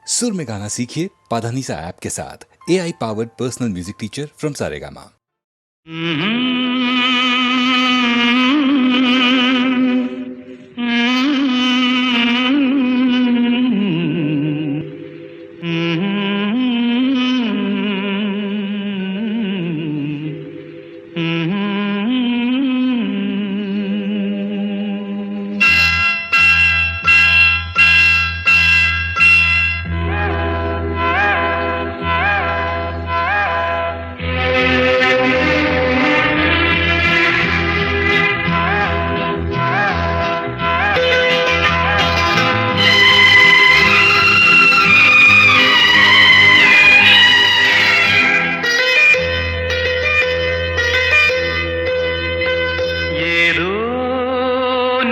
सुर में गाना सीखिए पाधानीसा ऐप के साथ। AI powered personal music teacher from Saregama.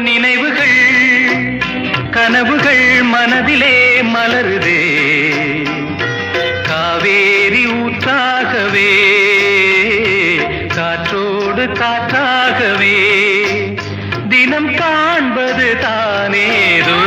நினைவுகள் கனவுகள் மனதிலே மலருதே காவேரி ஊற்றாகவே காற்றோடு காற்றாகவே தினம் காண்பது தானேதோ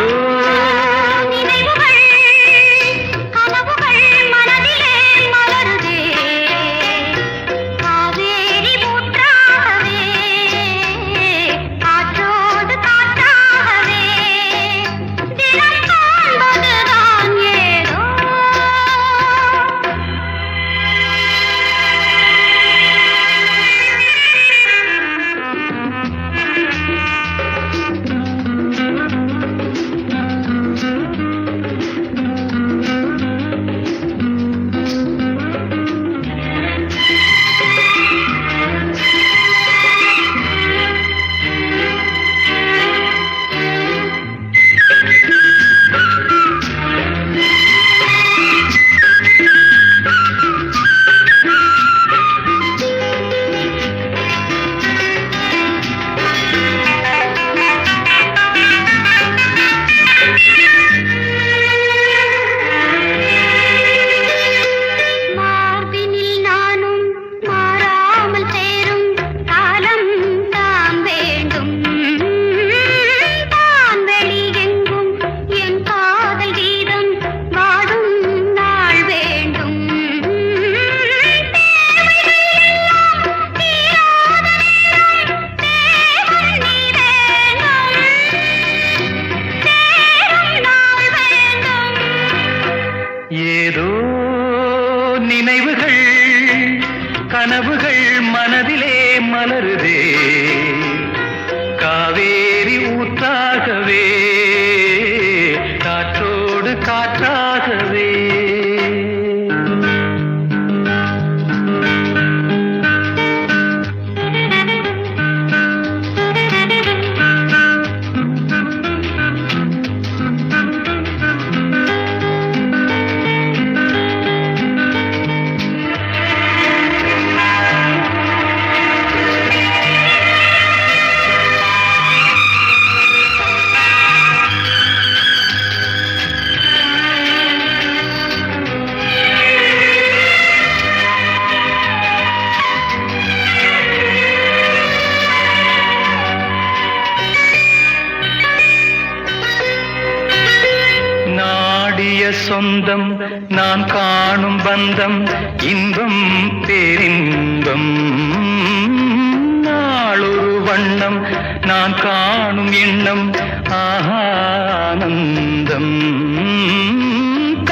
ஏதோ நினைவுகள் கனவுகள் மனதிலே மலருதே காவேரி ஊற்றாகவே காற்றோடு காற்றாகவே சொந்தம் நான் காணும் பந்தம் இன்பம் பேரின்பம் நாளொரு வண்ணம் நான் காணும் எண்ணம் ஆனந்தம்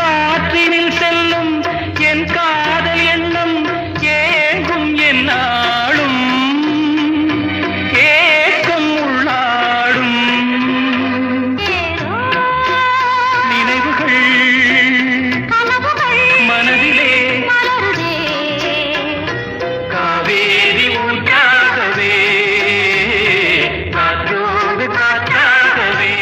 காற்றினில் செல்லும் என் காதல் எண்ணம் ஏங்கும் என் நாளும் ஏக்கம் உள்ளாடும் நினைவுகள் மனதிலே காவேரி ஊற்றாகவே காற்றோடு காற்றாகவே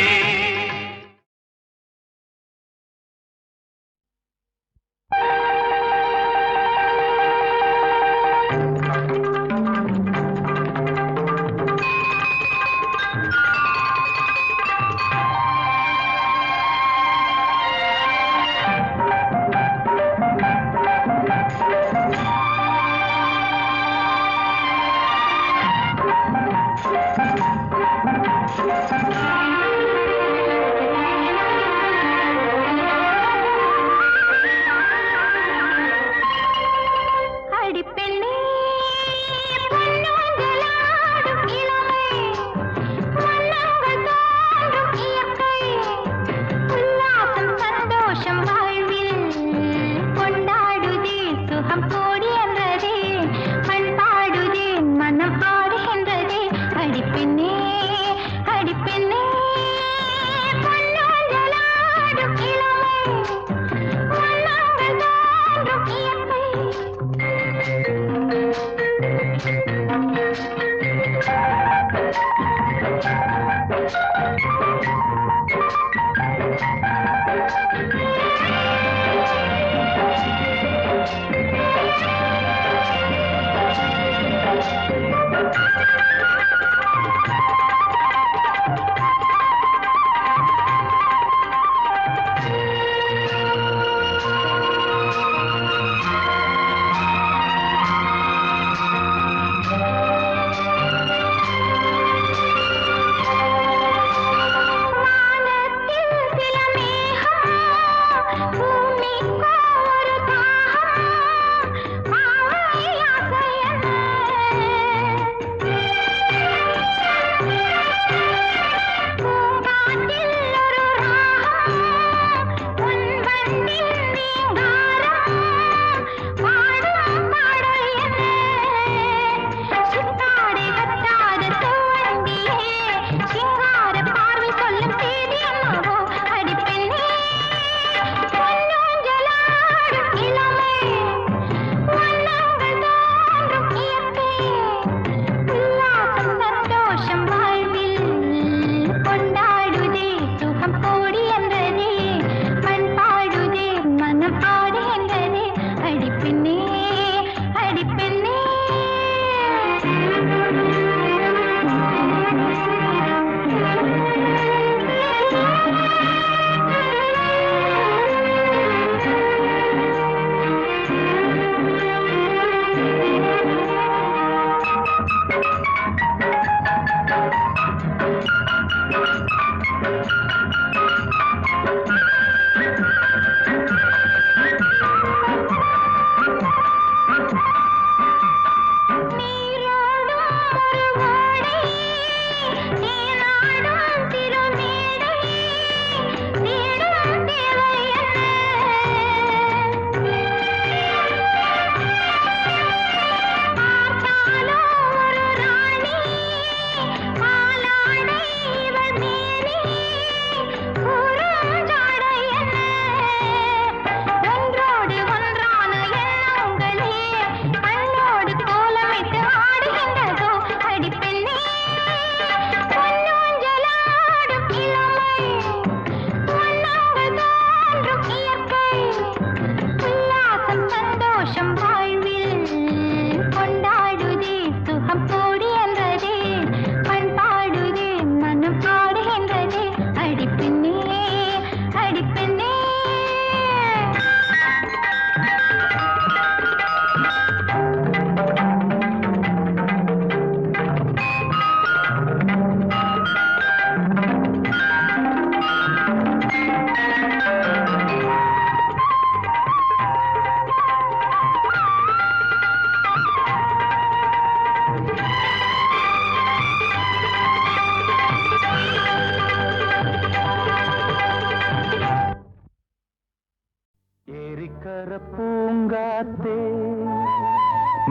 ஏரிக்கர பூங்காத்தே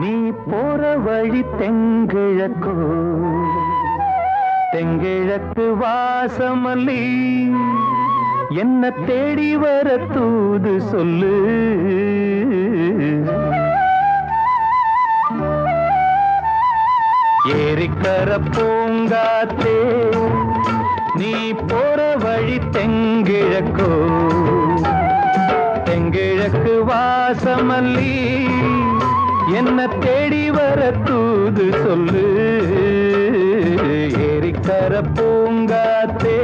நீ போற வழி தெங்கிழக்கோ தெங்கிழக்கு வாசமல்லி என்ன தேடி வர தூது சொல்லு ஏரிக்கர பூங்காத்தே நீ போற வழி தெங்கிழக்கோ தெங்கிழக்கு வாசமல்லி என்ன தேடி வர தூது சொல்லு ஏரிக்கர பூங்காத்தே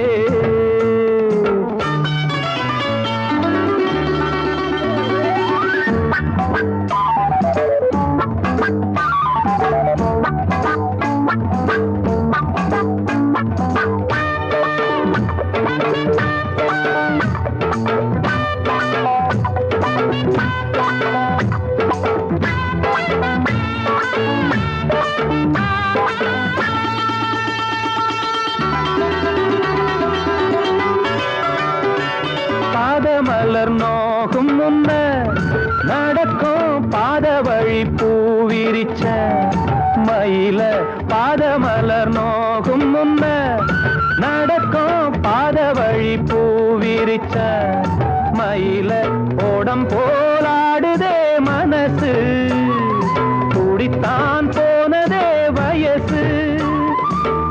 பாதமலர் நோகும் முன்ன நடக்கும் பாத வழி பூவிரிச்ச மயில பாதமலர் நோகும் முன்ன நடக்கும் பாத வழி பூவிரிச்ச மயில ஓடம் போலாடுதே மனசு குடித்தான் போனதே வயசு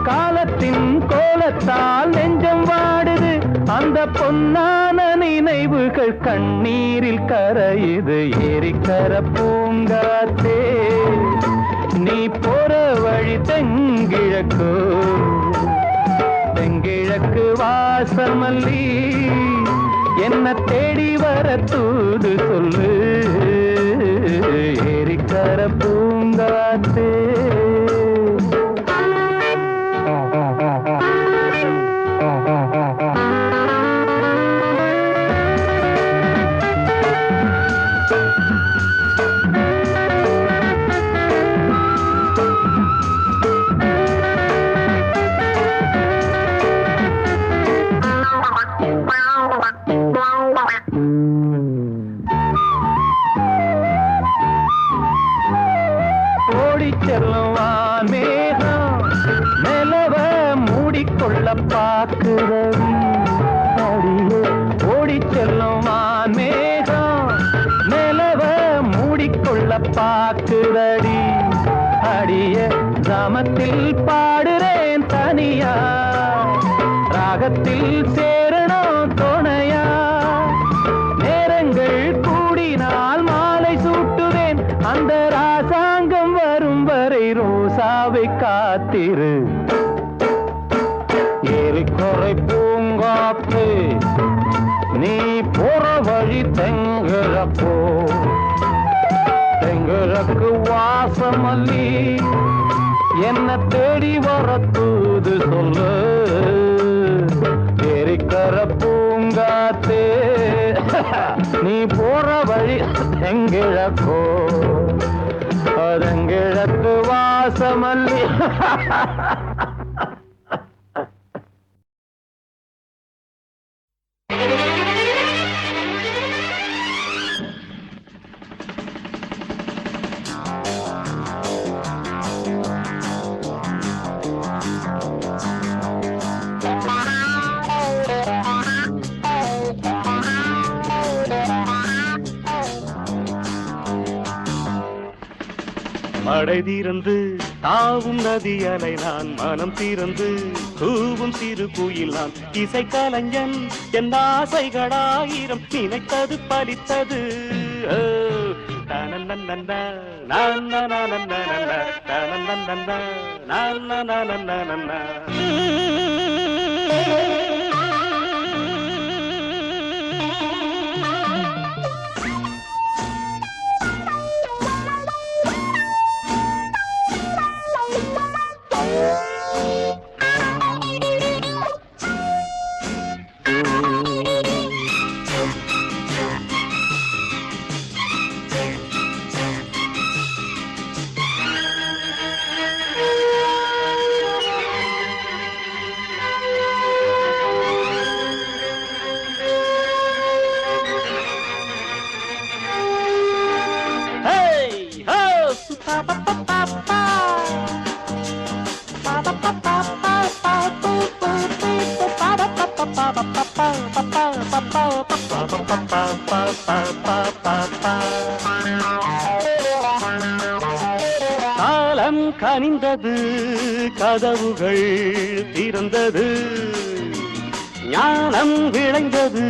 காலத்தின் கோலத்தால் நெஞ்சம் வாடுது அந்த பொன்னான நினைவுகள் கண்ணீரில் கரையுது ஏரிக்கர பூங்காத்தே நீ போற வழி தெங்கிழக்கு தெங்கிழக்கு வாசமல்லி என்ன தேடி வர தூது சொல்லு ஏரிக்கர பூங்காத்தே செல்லுவான் மேகம் நிலவ மூடிக்கொள்ள பாக்குறவி அடியே ஓடி செல்லுவான் மேகம் நிலவ மூடிக்கொள்ள பாக்குறடி அடிய கிராமத்தில் பாடுறேன் தனியா ராகத்தில் சேரணும் துணையா நேரங்கள் கூடினால் மாலை சூட்டுவேன் அந்த ராசாங்கம் வரும் வரை ரோசாவை காத்திரு ஏரிக்கரை பூங்காத்து நீ போற வழி தெங்கிழக்கோ தெங்கிழக்கு வாசமல்லி என்ன தேடி வர தூது சொல்லு ஏரிக்கர பூங்காத்தே நீ போற வழி தெங்கிழக்கோ தெங்கிழக்கு வாசமல்லி மடை தீரந்து தாவும் நதி அலை நான் மனம் தீரந்து கூவும் சிறு குயில் நான் இசை கலைஞன் என் ஆசைகளாயிரம் நினைத்தது பலித்தது காலம் கனிந்தது, கதவுகள் திறந்தது, ஞானம் விளைந்தது,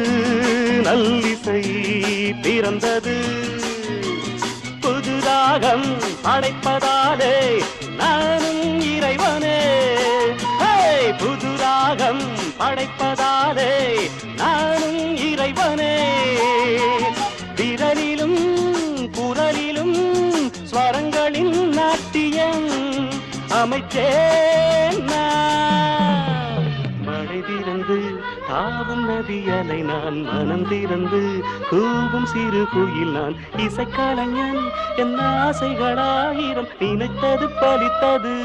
நல்லிசை பிறந்தது. புதுராகம் படைப்பதாலே நானும் இறைவனே, புதுராகம் படைப்பதாலே நானும் இறைவனே. விரலிலும் குரலிலும் ஸ்வரங்களின் நாட்டியம் அமைச்சேன் நான். மழை திறந்து தாவும் நதியலை நான், மனம் திறந்து கூவும் சிறு குயில் நான். இசைக்கலைஞன் என் ஆசைகளாயிரம், நினைத்தது பலித்தது.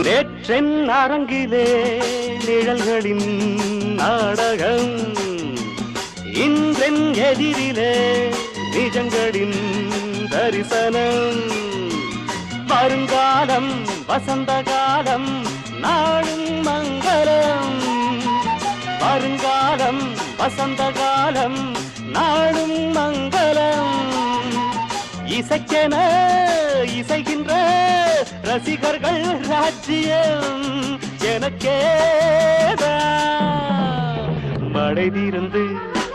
நேற்றென் அரங்கிலே நிழல்களின் நாடகம், இன்றென் எதிரிலே நிஜங்களின் தரிசனம். வருங்காலம் வசந்த காலம் நாளும் மங்களம், வருங்காலம் வசந்த காலம் நாளும் மங்களம். இசைக்கென இசைகின்ற ரசிகர்கள் ராஜ்யம் எனக்கேதான். மழை திறந்து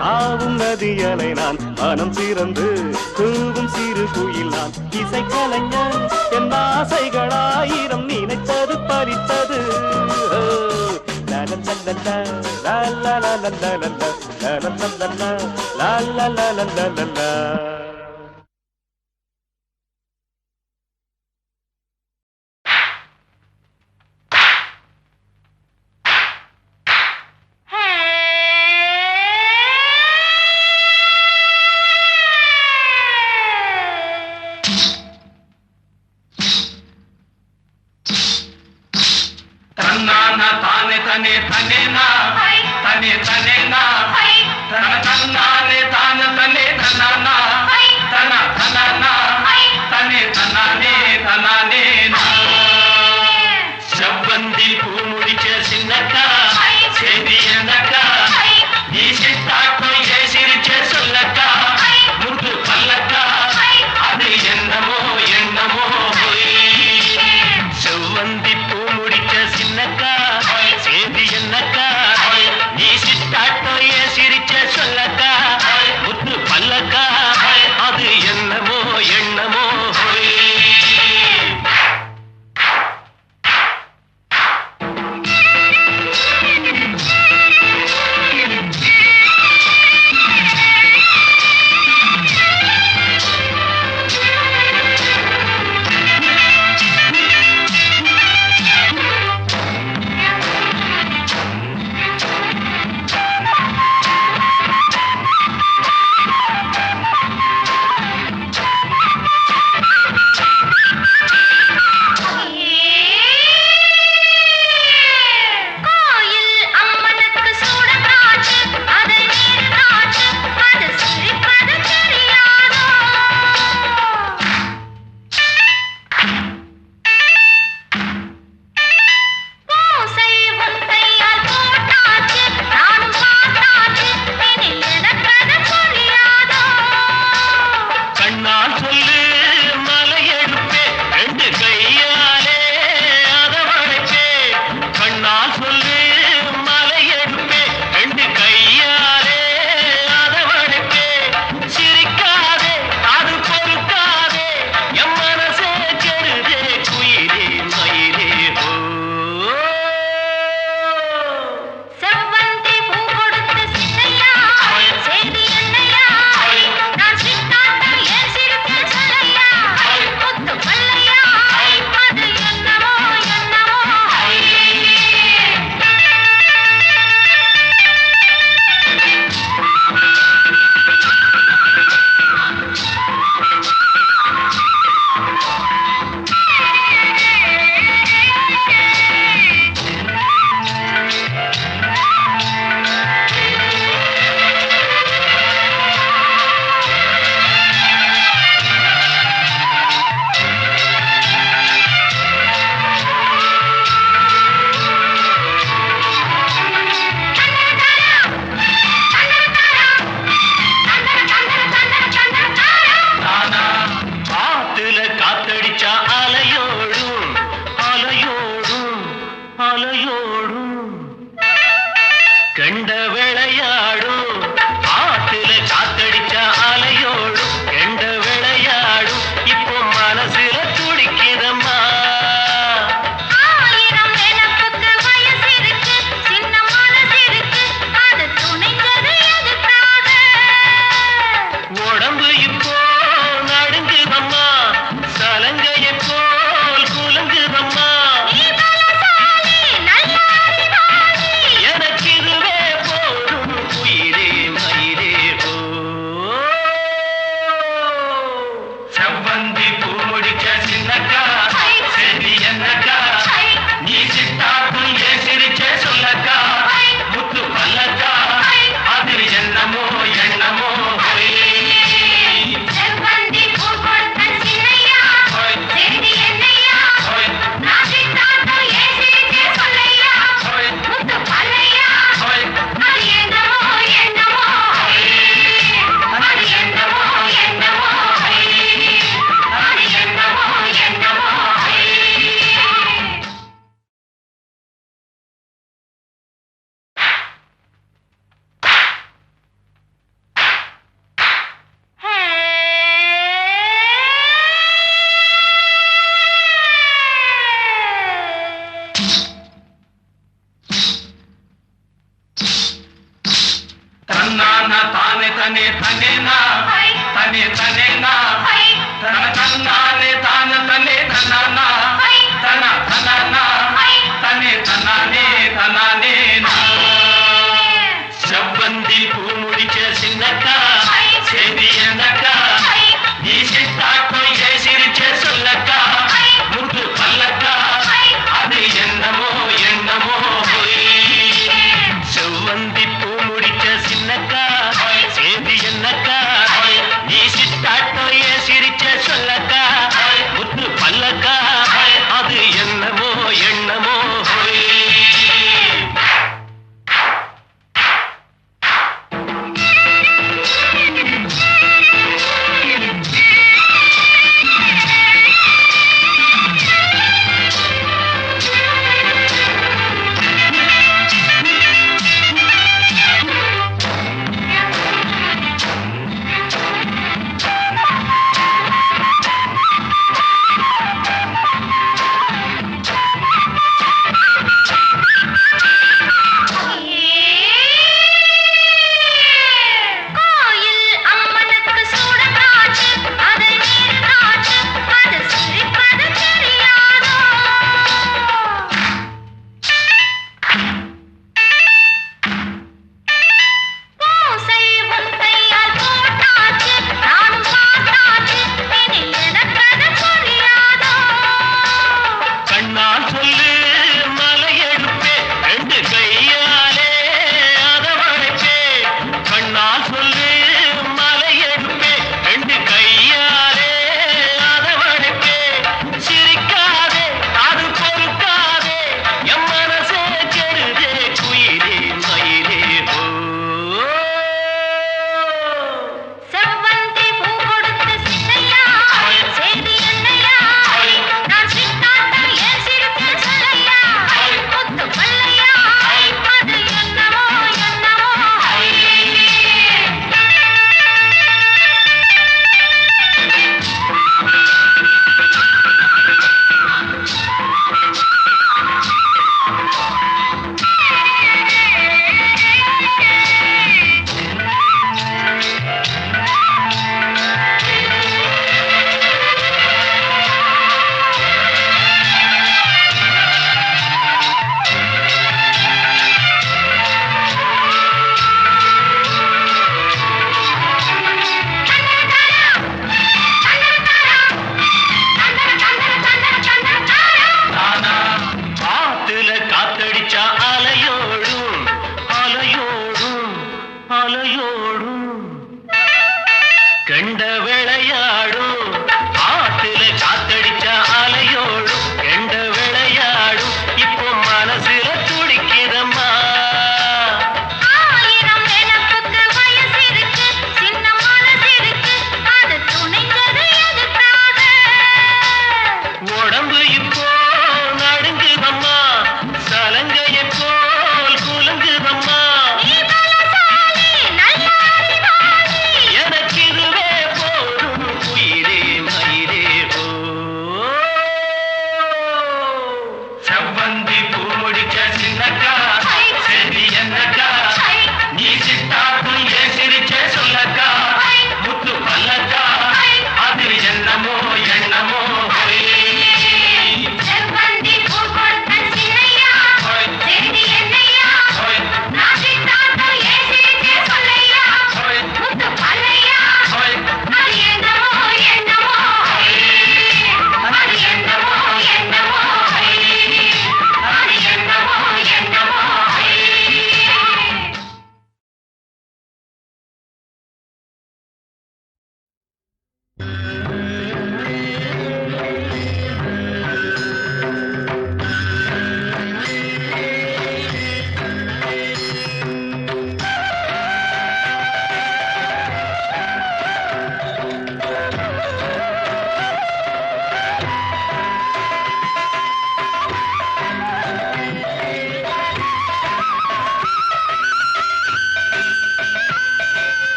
தாவும் நதியலை நான், மனம் திறந்து தூவும் சிறு குயில் நான். இசைக்கலைஞன் என் ஆசைகளாயிரம், நினைத்தது பறித்தது. ತಾನೆ ತನೆ ತನೇನಾ ತನೆ ತನೇನಾ ತನ ತನ್ನಾನೆ ತಾನ ತನೆ ತನ್ನಾನಾ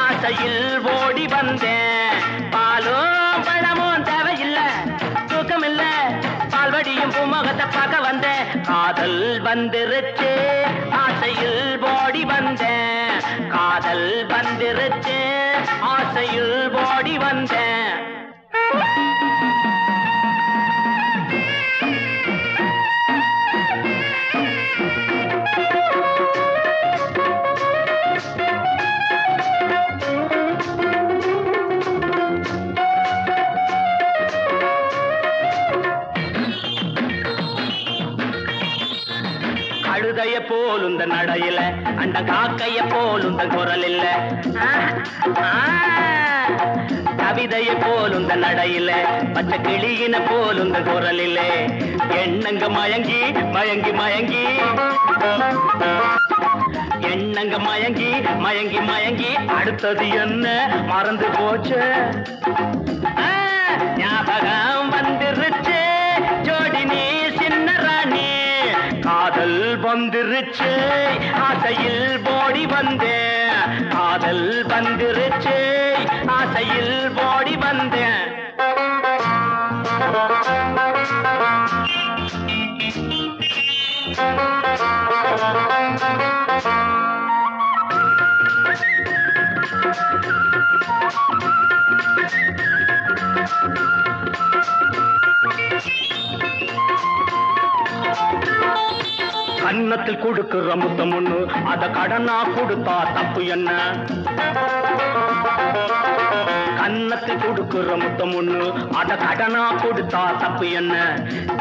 ஆசையில் ஓடி வந்தேன். பாலும் பழமும் தேவையில்லை, தூக்கமில்ல, பால்வடியும் பூமுகத்தை பார்க்க வந்தேன். காதல் வந்துருச்சு, ஆசையில் ஓடி வந்தேன். காதல் வந்துருச்சு, ஆசையில் ஓடி வந்தேன். கழுதைய போலுந்த நடையில, அந்த காக்கைய போலுந்த குரல் இல்ல. கவிதைய போலுந்த நடையில, பச்சை கிளியின போலுந்த குரல் இல்ல. எண்ணங்க மயங்கி மயங்கி மயங்கி, எண்ணங்க மயங்கி மயங்கி மயங்கி, அடுத்தது என்ன மறந்து போச்சு. ஞாபகம் வந்துருச்சு, ஜோடி நீ சின்ன ராணி. காதல் வந்துருச்சு, ஆசையில் ஓடி வந்தேன். காதல் வந்துருச்சு, ஆசையில் ஓடி வந்தேன். கன்னத்தில் கொடுக்கிற முத்தம் ஒண்ணு, அத கடனா கொடுத்தா தப்பு என்ன? கன்னத்தில் கொடுக்குற முத்தம் ஒண்ணு அத கடனா கொடுத்தா தப்பு என்ன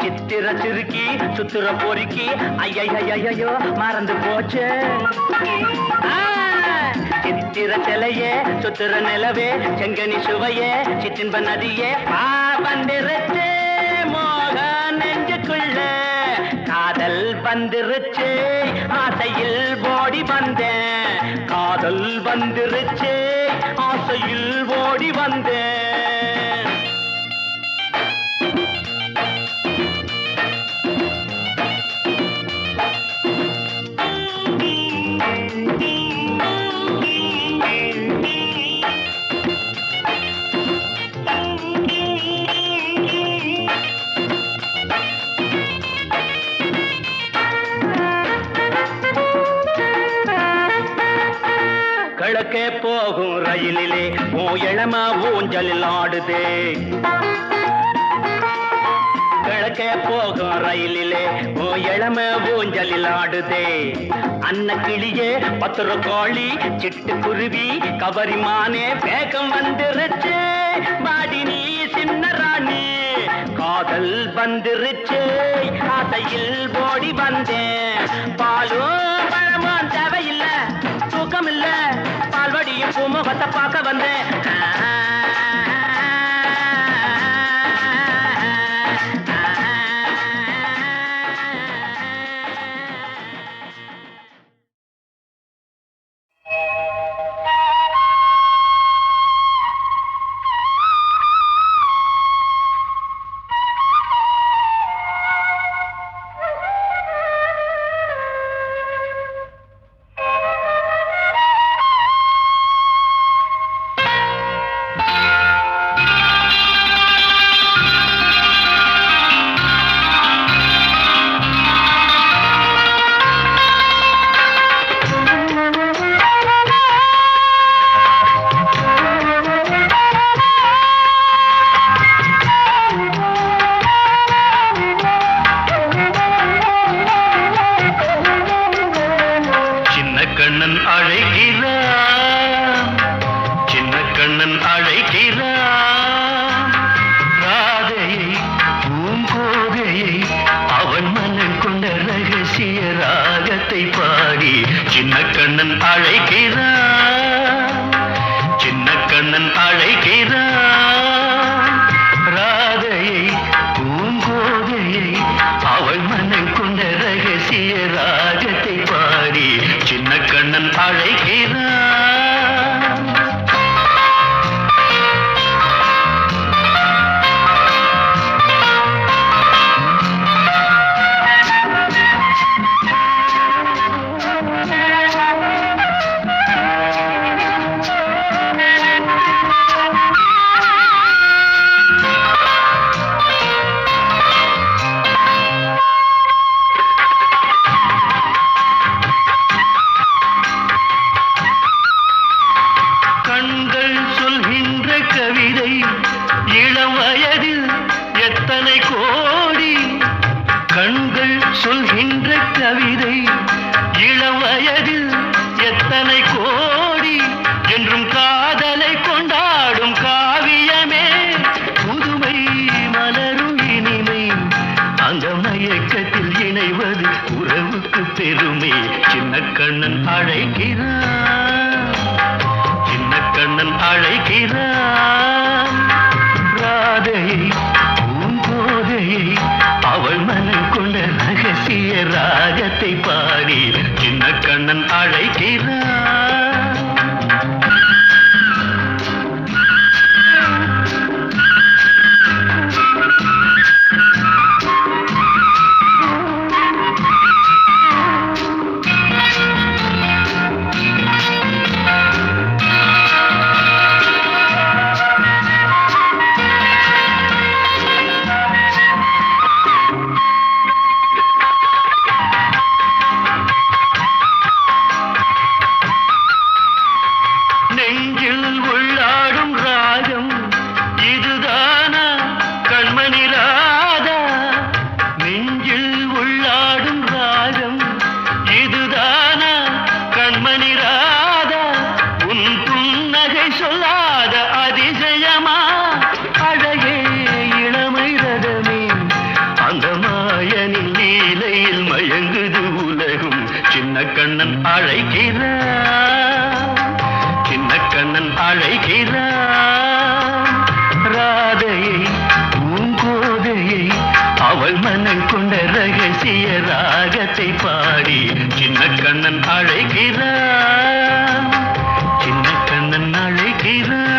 சித்திர சிறுக்கி சுத்துற பொறுக்கி ஐயோ மறந்து போச்சு சித்திர சிலையே சுத்துற நிலவே செங்கனி சுவையே சிற்றின்ப நதியே வந்திருச்சு மோக நெஞ்சுக்குள்ள காதல் வந்துருச்சு ஆசையில் ஓடி வந்தேன் காதல் வந்துருச்சு ஆசையில் ஓடி வந்தேன் கிழக்கே போகும் ரயிலிலே ஓ இளம ஊஞ்சலில் ஆடுதே கிழக்கே போகும் ரயிலிலே ஓ இளம ஊஞ்சலில் ஆடுதே அன்ன கிளியே பத்திர கோழி சிட்டு குருவி கவரிமானே வேகம் வந்துருச்சு பாடி நீ சின்ன ராணி காதல் வந்துருச்சு ஆசையில் ஓடி வந்தேன் பாலும் பழமும் தேவையில்லை தூக்கம் இல்ல பால்வடியும் பூமுகத்தை பார்க்க வந்தேன் கண்ணன் அழைக்கிறான், சின்ன கண்ணன் அழைக்கிறான். ராதையை பூங்கோதையை அவள் மனம் கொண்ட ரகசிய ராகத்தை பாடி சின்ன கண்ணன் அழைக்கிறான், சின்ன கண்ணன் அழைக்கிறான்.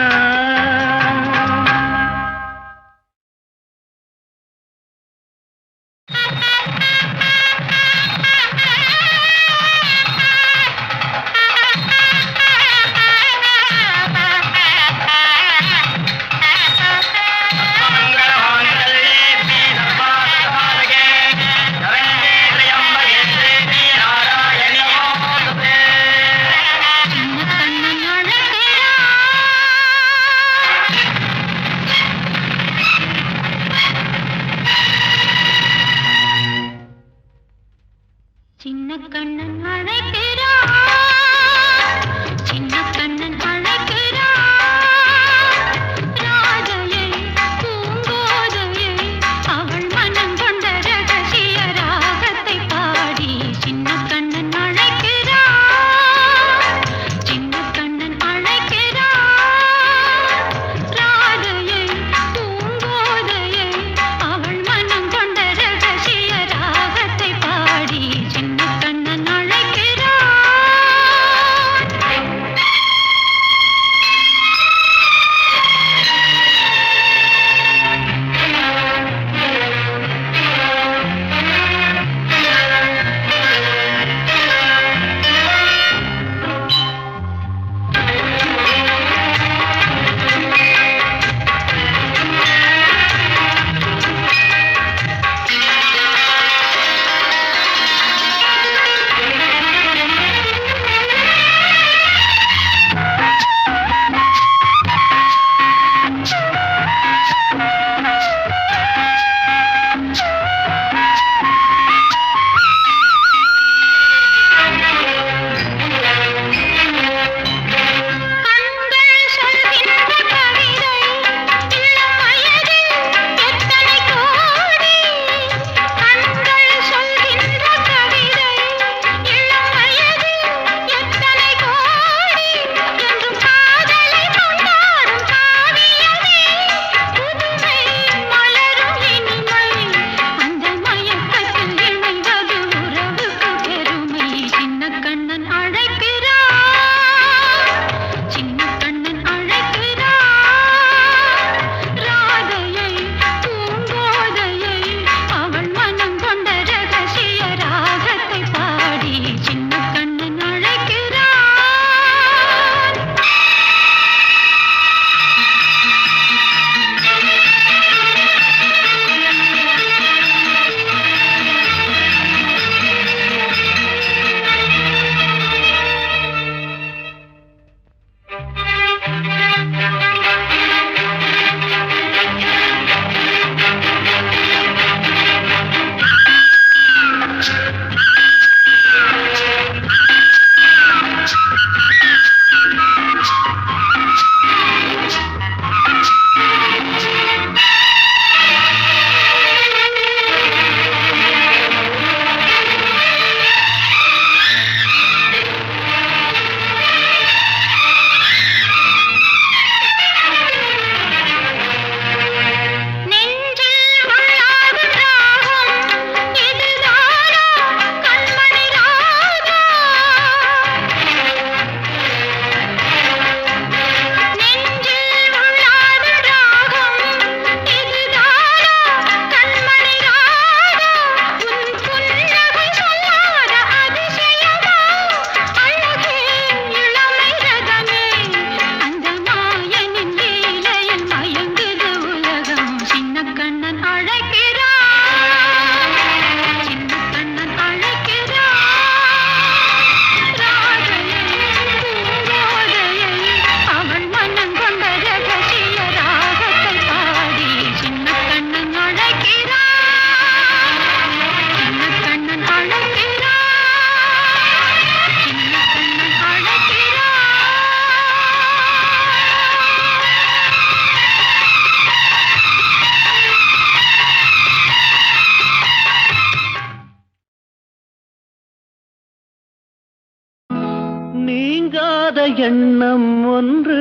எண்ணம் ஒன்று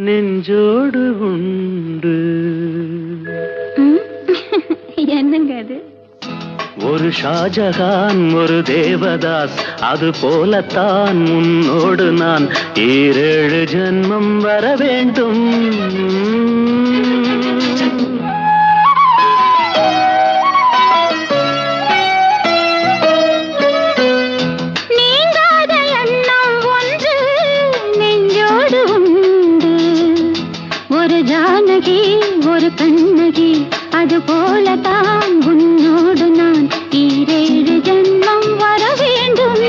நெஞ்சோடு உண்டு. என்னங்க அது? ஒரு ஷாஜகான் ஒரு தேவதாஸ், அது போலத்தான் உன்னோடு நான் 7 ஜென்மம் வர வேண்டும். நீங்காத எண்ணம் ஒன்று நெஞ்சோடு உண்டு. ஒரு ஜானகி ஒரு கண்ணகி, அது போலத்தான் உன்னோடு நான் 7 ஜென்மம் வர வேண்டும்.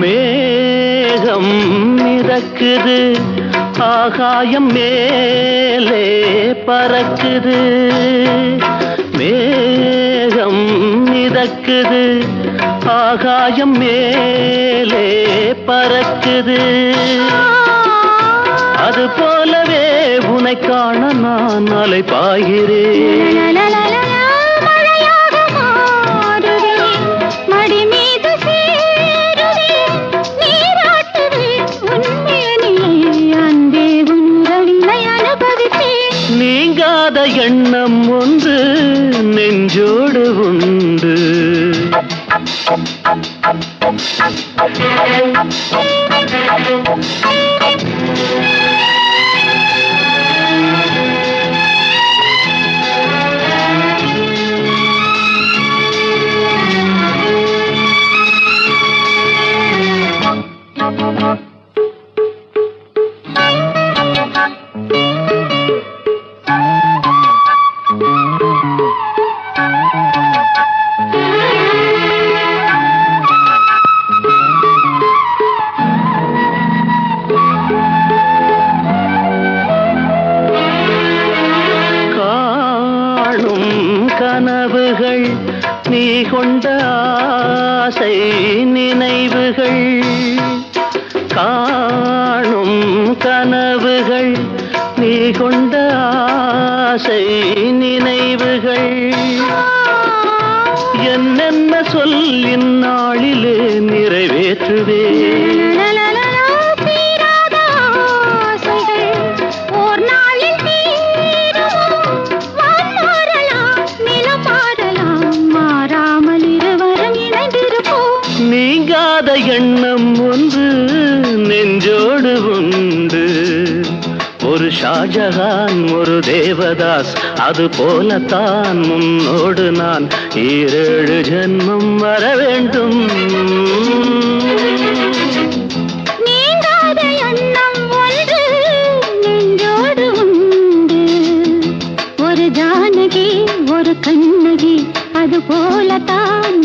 மேகம் மிதக்குது, ஆகாயம் மேலே பறக்குது. மேகம் மிதக்குது, ஆகாயம் மேலே பறக்குது. அது போலவே உன்னை காண நான் அலை பாய்கிறேன். நீங்காத எண்ணம் ஒன்று நெஞ்சோடு உண்டு. கனவுகள் நீ கொண்ட ஆசை நினைவுகள், காணும் கனவுகள் நீ கொண்ட ஆசை நினைவுகள். என்னென்ன சொல் இந்நாளிலே நிறைவேற்றுவேன். நீங்காத எண்ணம் ஒன்று நெஞ்சோடு உண்டு. ஒரு ஷாஜகான் ஒரு தேவதாஸ், அது போலத்தான் உன்னோடு நான் 7 ஜென்மம் வர வேண்டும். நீங்காத எண்ணம் ஒன்று நெஞ்சோடு உண்டு. ஒரு ஜானகி ஒரு கண்ணகி, அது போலத்தான்